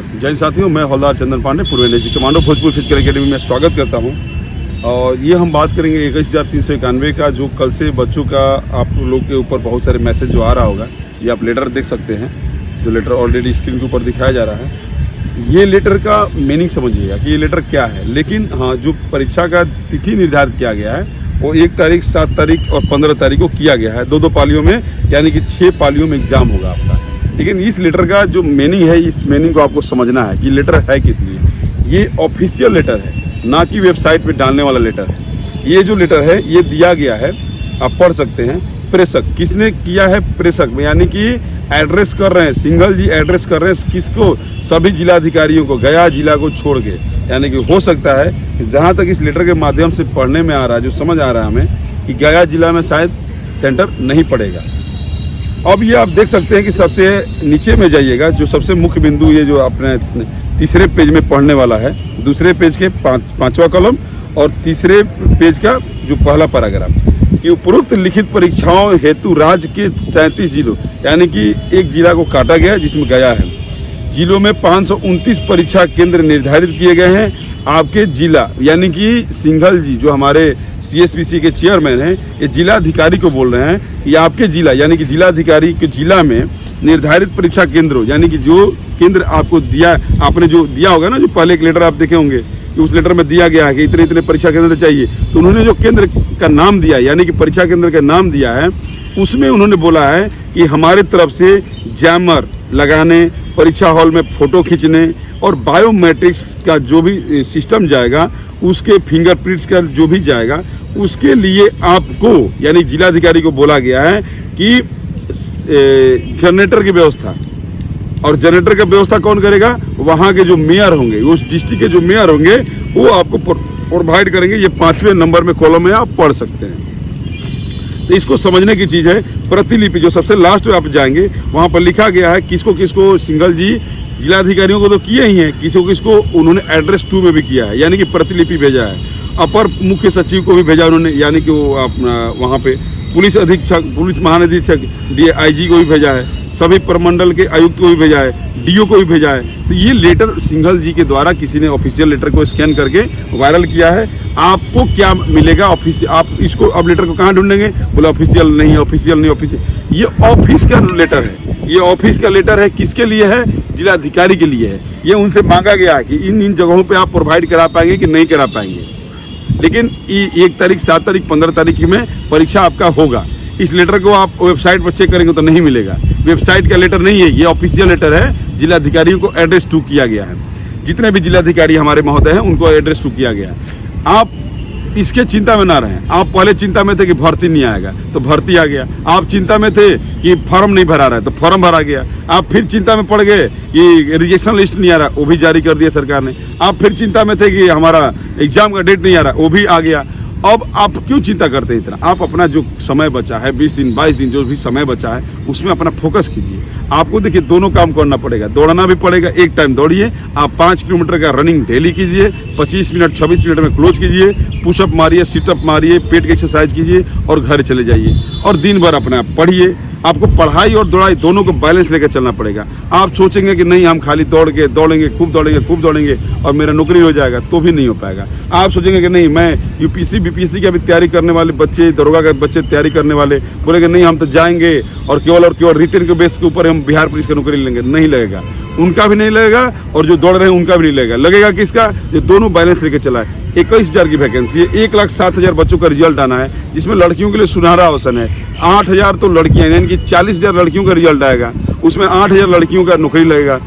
जय साथियों, मैं हवलदार चंदन पांडे, पूर्व NSG commando Bhojpur physical academy में स्वागत करता हूं। और ये हम बात करेंगे 21,391 का, जो कल से बच्चों का आप लोग के ऊपर बहुत सारे मैसेज जो आ रहा होगा। ये आप लेटर देख सकते हैं, जो लेटर ऑलरेडी स्क्रीन के ऊपर दिखाया जा रहा है। ये लेटर का मीनिंग समझिएगा कि ये लेटर क्या है। लेकिन हाँ, जो परीक्षा का तिथि निर्धारित किया गया है वो 1 तारीख, 7 तारीख और 15 तारीख को किया गया है, 2 पालियों में, यानी कि 6 पालियों में एग्जाम होगा आपका। लेकिन इस लेटर का जो मीनिंग है, इस मीनिंग को आपको समझना है कि लेटर है किस लिए। ये ऑफिशियल लेटर है, ना कि वेबसाइट पे डालने वाला लेटर है। ये जो लेटर है ये दिया गया है, आप पढ़ सकते हैं। प्रेषक किसने किया है? प्रेषक में, यानी कि एड्रेस कर रहे हैं, सिंघल जी एड्रेस कर रहे हैं किसको? सभी जिलाधिकारियों को, गया जिला को छोड़ के। यानी कि हो सकता है कि जहाँ तक इस लेटर के माध्यम से पढ़ने में आ रहा है, जो समझ आ रहा है हमें, कि गया जिला में शायद सेंटर नहीं पड़ेगा। अब ये आप देख सकते हैं कि सबसे नीचे में जाइएगा, जो सबसे मुख्य बिंदु, ये जो अपने तीसरे पेज में पढ़ने वाला है, दूसरे पेज के 5वां कॉलम और तीसरे पेज का जो पहला पैराग्राफ, कि उपरोक्त लिखित परीक्षाओं हेतु राज्य के 37 जिलों, यानी कि एक जिला को काटा गया जिसमें गया है, जिलों में 529 परीक्षा केंद्र निर्धारित किए गए हैं। आपके जिला, यानी कि सिंघल जी जो हमारे CSPC के चेयरमैन हैं, ये जिलाधिकारी को बोल रहे हैं कि आपके जिला, यानी कि जिलाधिकारी के जिला में निर्धारित परीक्षा केंद्रों, यानी कि जो केंद्र आपको दिया, आपने जो दिया होगा ना, जो पहले एक लेटर आप देखे होंगे कि उस लेटर में दिया गया है कि इतने इतने परीक्षा केंद्र चाहिए, तो उन्होंने जो केंद्र का नाम दिया, यानी कि परीक्षा केंद्र का नाम दिया है, उसमें उन्होंने बोला है कि हमारे तरफ से जैमर लगाने, परीक्षा हॉल में फोटो खींचने और बायोमेट्रिक्स का जो भी सिस्टम जाएगा, उसके फिंगरप्रिंट्स का जो भी जाएगा, उसके लिए आपको, यानी जिलाधिकारी को बोला गया है कि जनरेटर की व्यवस्था, और जनरेटर का व्यवस्था कौन करेगा? वहाँ के जो मेयर होंगे, उस डिस्ट्रिक्ट के जो मेयर होंगे, वो आपको प्रोवाइड करेंगे। ये 5वें नंबर में कॉलम में आप पढ़ सकते हैं। तो इसको समझने की चीज़ है। प्रतिलिपि जो सबसे लास्ट में आप जाएंगे, वहाँ पर लिखा गया है किसको किसको सिंघल जी जिलाधिकारियों को तो किए ही हैं, किसी को किसको उन्होंने एड्रेस 2 में भी किया है, यानी कि प्रतिलिपि भेजा है। अपर मुख्य सचिव को भी भेजा उन्होंने, यानी कि वो अपना वहाँ पे पुलिस अधीक्षक, पुलिस महानिरीक्षक, IG को भी भेजा है, सभी प्रमंडल के आयुक्त को भी भेजा है, DO को भी भेजा है। तो ये लेटर सिंघल जी के द्वारा किसी ने ऑफिशियल लेटर को स्कैन करके वायरल किया है। आपको क्या मिलेगा? ऑफिशियल, आप इसको अब लेटर को कहाँ ढूंढेंगे? बोले ऑफिशियल नहीं, ऑफिशियल नहीं, ऑफिशियल। ये ऑफिस का लेटर है, ये ऑफिस का लेटर है। किसके लिए है? जिलाधिकारी के लिए है। ये उनसे मांगा गया है कि इन जगहों पे आप प्रोवाइड करा पाएंगे कि नहीं करा पाएंगे। लेकिन 1 तारीख, 7 तारीख, 15 तारीख में परीक्षा आपका होगा। इस लेटर को आप वेबसाइट पर चेक करेंगे तो नहीं मिलेगा। वेबसाइट का लेटर नहीं है, ये ऑफिशियल लेटर है। जिलाधिकारियों को एड्रेस 2 किया गया है। जितने भी जिलाधिकारी हमारे महोदय हैं, उनको एड्रेस 2 किया गया है। आप इसके चिंता में ना रहें। आप पहले चिंता में थे कि भर्ती नहीं आएगा, तो भर्ती आ गया। आप चिंता में थे कि फॉर्म नहीं भरा रहा है, तो फॉर्म भरा गया। आप फिर चिंता में पड़ गए कि रजिस्ट्रेशन लिस्ट नहीं आ रहा, वो भी जारी कर दिया सरकार ने। आप फिर चिंता में थे कि हमारा एग्जाम का डेट नहीं आ रहा, वो भी आ गया। अब आप क्यों चिंता करते हैं इतना? आप अपना जो समय बचा है, 20 दिन, 22 दिन, जो भी समय बचा है, उसमें अपना फोकस कीजिए। आपको देखिए दोनों काम करना पड़ेगा, दौड़ना भी पड़ेगा। एक टाइम दौड़िए, आप 5 किलोमीटर का रनिंग डेली कीजिए, 25 मिनट 26 मिनट में क्लोज कीजिए, पुशअप मारिए, सिटअप मारिए, पेट की एक्सरसाइज कीजिए और घर चले जाइए। और दिन भर अपना पढ़िए। आपको पढ़ाई और दौड़ाई दोनों को बैलेंस लेकर चलना पड़ेगा। आप सोचेंगे कि नहीं हम खाली दौड़ेंगे, खूब दौड़ेंगे और मेरा नौकरी हो जाएगा, तो भी नहीं हो पाएगा। आप सोचेंगे कि नहीं, मैं UPSC BPSC की भी तैयारी करने वाले बच्चे, दरोगा के बच्चे तैयारी करने वाले बोलेंगे नहीं हम तो जाएंगे और केवल रिटर्न के बेस के ऊपर हम बिहार पुलिस की नौकरी लेंगे, नहीं लगेगा। उनका भी नहीं लगेगा और जो दौड़ रहे हैं उनका भी नहीं लगेगा। लगेगा किसका? जो दोनों बैलेंस लेकर चला है। 21,000 की वैकेंसी है, 1,07,000 बच्चों का रिजल्ट आना है, जिसमें लड़कियों के लिए सुनहरा अवसर है। 8,000 तो लड़कियां, यानी कि 40,000 लड़कियों का रिजल्ट आएगा, उसमें 8,000 लड़कियों का नौकरी लगेगा।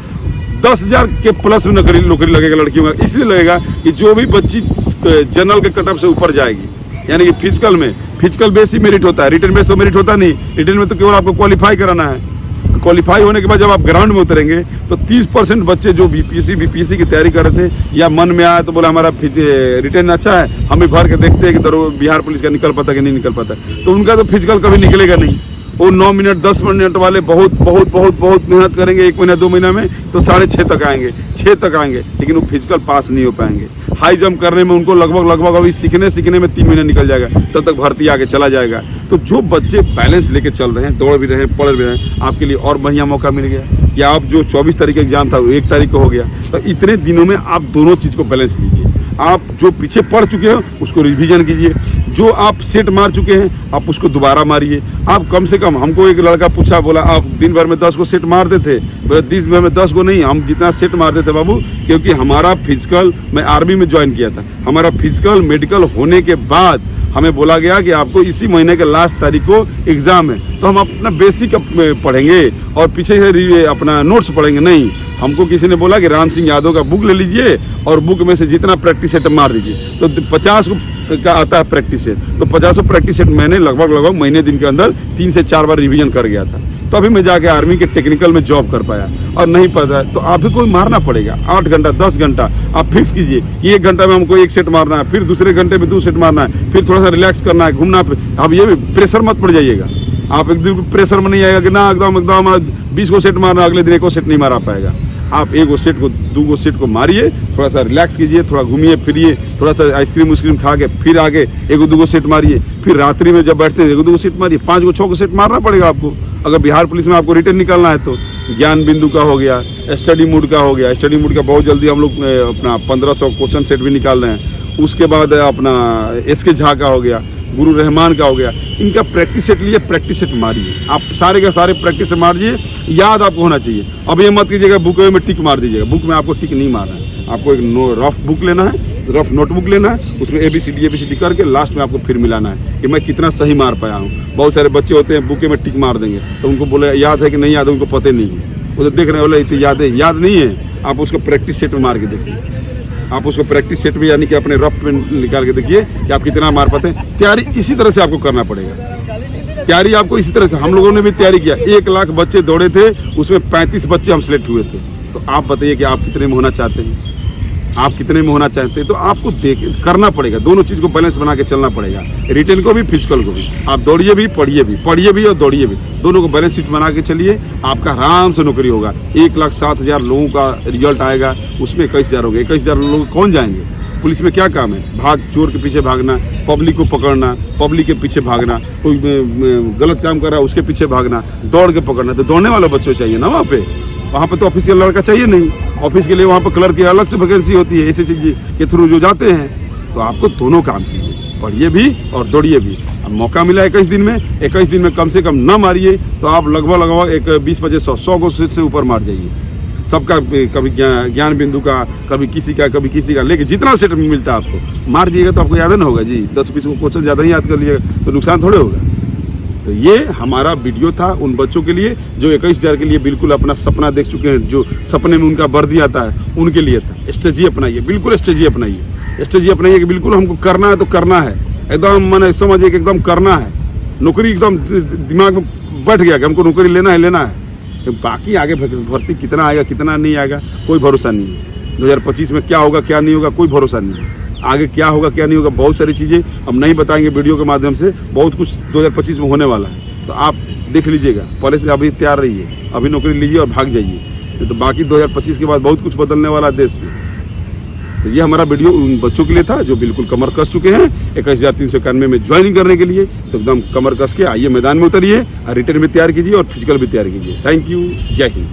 10,000 के प्लस में नौकरी लगेगा लड़कियों का। इसलिए लगेगा कि जो भी बच्ची जनरल के कटअप से ऊपर जाएगी, यानी कि फिजिकल बेस ही मेरिट होता है, रिटर्न बेस तो मेरिट होता नहीं। रिटर्न में तो केवल आपको क्वालिफाई कराना है। क्वालिफाई होने के बाद जब आप ग्राउंड में उतरेंगे तो 30% बच्चे जो BPSC की तैयारी कर रहे थे, या मन में आया तो बोला हमारा रिटर्न अच्छा है, हम भी भर के देखते हैं कि बिहार पुलिस का निकल पाता कि नहीं निकल पाता, तो उनका तो फिजिकल कभी निकलेगा नहीं। वो 9 मिनट 10 मिनट वाले बहुत बहुत बहुत बहुत मेहनत करेंगे, 1 महीना 2 महीना में तो 6.5 तक आएंगे, 6 तक आएंगे, लेकिन वो फिजिकल पास नहीं हो पाएंगे। हाई जंप करने में उनको लगभग अभी सीखने में 3 महीने निकल जाएगा, तब तक भर्ती आगे चला जाएगा। तो जो बच्चे बैलेंस लेके चल रहे हैं, दौड़ भी रहे हैं, पढ़ भी रहे हैं, आपके लिए और बढ़िया मौका मिल गया कि आप जो 24 तारीख का एग्जाम था वो 1 तारीख को हो गया। तो इतने दिनों में आप दोनों चीज़ को बैलेंस लीजिए। आप जो पीछे पढ़ चुके हो उसको रिवीजन कीजिए, जो आप सेट मार चुके हैं आप उसको दोबारा मारिए। आप कम से कम, हमको एक लड़का पूछा, बोला आप दिन भर में 10 को सेट मारते थे? बोला दिन भर में 10 को नहीं, हम जितना सेट मारते थे बाबू, क्योंकि हमारा फिजिकल, मैं आर्मी में ज्वाइन किया था, हमारा फिजिकल मेडिकल होने के बाद हमें बोला गया कि आपको इसी महीने के लास्ट तारीख को एग्जाम है, तो हम अपना बेसिक पढ़ेंगे और पीछे से अपना नोट्स पढ़ेंगे। नहीं, हमको किसी ने बोला कि राम सिंह यादव का बुक ले लीजिए और बुक में से जितना प्रैक्टिस सेट मार दीजिए। तो 50 का आता है प्रैक्टिस सेट, तो 50 प्रैक्टिस सेट मैंने लगभग महीने दिन के अंदर 3 से 4 बार रिवीजन कर गया था। तो अभी मैं जाके आर्मी के टेक्निकल में जॉब कर पाया। और नहीं पता है तो आप भी कोई मारना पड़ेगा, 8 घंटा 10 घंटा आप फिक्स कीजिए कि 1 घंटा में हमको 1 सेट मारना है, फिर दूसरे घंटे में 2 सेट मारना है, फिर थोड़ा सा रिलैक्स करना है, घूमना। अब ये भी प्रेशर मत पड़ जाइएगा, आप एक दिन प्रेशर में नहीं आएगा कि ना एकदम 20 को सेट मारना, अगले दिन 1 को सेट नहीं मारा पाएगा। आप 1 सेट को 2 सेट को मारिए, थोड़ा सा रिलैक्स कीजिए, थोड़ा घूमिए फिरिए, थोड़ा सा आइसक्रीम खा के फिर आगे 1-2 सेट मारिए, फिर रात्रि में जब बैठते हैं 1-2 सेट मारिए, 5-6 सेट मारना पड़ेगा आपको। अगर बिहार पुलिस में आपको रिटर्न निकालना है तो ज्ञान बिंदु का हो गया, स्टडी मूड का हो गया। स्टडी मूड का बहुत जल्दी हम लोग अपना 1500 क्वेश्चन सेट भी निकाल रहे हैं। उसके बाद अपना SK झा का हो गया, गुरु रहमान का हो गया। इनका प्रैक्टिस सेट लिए, प्रैक्टिस सेट मारिए, आप सारे का सारे प्रैक्टिस से मारिए, याद आपको होना चाहिए। अब ये मत कीजिएगा बुक में टिक मार दीजिएगा, बुक में आपको टिक नहीं मारना है। आपको एक रफ बुक लेना है, रफ नोटबुक लेना है, उसमें ABCD करके लास्ट में आपको फिर मिलाना है कि मैं कितना सही मार पाया हूँ। बहुत सारे बच्चे होते हैं बुके में टिक मार देंगे, तो उनको बोले याद है कि नहीं याद है, उनको पता नहीं है, वो तो देख रहे हैं बोले इतनी याद है, याद नहीं है। आप उसको प्रैक्टिस सेट में मार के देखिए, आप उसको प्रैक्टिस सेट में यानी कि अपने रफ में निकाल के देखिए कि आप कितना मार पाते हैं। तैयारी इसी तरह से आपको करना पड़ेगा, तैयारी आपको इसी तरह से। हम लोगों ने भी तैयारी किया, 1 लाख बच्चे दौड़े थे, उसमें 35 बच्चे हम सिलेक्ट हुए थे। तो आप बताइए कि आप कितने में होना चाहते हैं, आप कितने में होना चाहते हैं। तो आपको करना पड़ेगा, दोनों चीज़ को बैलेंस बना के चलना पड़ेगा, रिटन को भी फिजिकल को भी। आप दौड़िए भी, पढ़िए भी और दौड़िए भी, दोनों को बैलेंस शीट बना के चलिए, आपका आराम से नौकरी होगा। 1,07,000 लोगों का रिजल्ट आएगा, उसमें 21,000 होगा। 21,000 लोग कौन जाएंगे? पुलिस में क्या काम है? चोर के पीछे भागना, पब्लिक को पकड़ना, पब्लिक के पीछे भागना, कोई गलत काम कर रहा है उसके पीछे भागना, दौड़ के पकड़ना। तो दौड़ने वाला बच्चों चाहिए ना वहाँ पे तो ऑफिशियल लड़का चाहिए नहीं। ऑफिस के लिए वहाँ पर क्लर्क की अलग से वैकेंसी होती है, SSG के थ्रू जो जाते हैं। तो आपको दोनों काम कीजिए, पढ़िए भी और दौड़िए भी। अब मौका मिला 21 दिन में, 21 दिन में कम से कम न मारिए तो आप लगभग एक 20-25 को से ऊपर मार जाइए। सबका कभी ज्ञान बिंदु का, कभी किसी का, लेकिन जितना सेट मिलता है आपको मार दिएगा तो आपको याद नहीं होगा जी। 10-20 को क्वेश्चन ज़्यादा ही याद कर लीजिएगा तो नुकसान थोड़े होगा। तो ये हमारा वीडियो था उन बच्चों के लिए जो 21,000 के लिए बिल्कुल अपना सपना देख चुके हैं, जो सपने में उनका वर्दी आता है, उनके लिए था। स्ट्रेटजी अपनाइए, बिल्कुल स्ट्रेटजी अपनाइए कि बिल्कुल हमको करना है तो करना है, एकदम मैंने समझिए कि एकदम करना है। नौकरी एकदम दिमाग में बैठ गया कि हमको नौकरी लेना है। तो बाकी आगे भर्ती कितना आएगा कितना नहीं आएगा कोई भरोसा नहीं है। 2025 में क्या होगा क्या नहीं होगा कोई भरोसा नहीं है। आगे क्या होगा क्या नहीं होगा बहुत सारी चीज़ें हम नहीं बताएंगे वीडियो के माध्यम से। बहुत कुछ 2025 में होने वाला है, तो आप देख लीजिएगा। पहले से अभी तैयार रहिए, अभी नौकरी लीजिए और भाग जाइए। तो बाकी 2025 के बाद बहुत कुछ बदलने वाला है देश में। तो ये हमारा वीडियो उन बच्चों के लिए था जो बिल्कुल कमर कस चुके हैं 21,391 में ज्वाइनिंग करने के लिए। तो एकदम कमर कस के आइए, मैदान में उतरिए और रिटर्न भी तैयार कीजिए और फिजिकल भी तैयार कीजिए। थैंक यू, जय हिंद।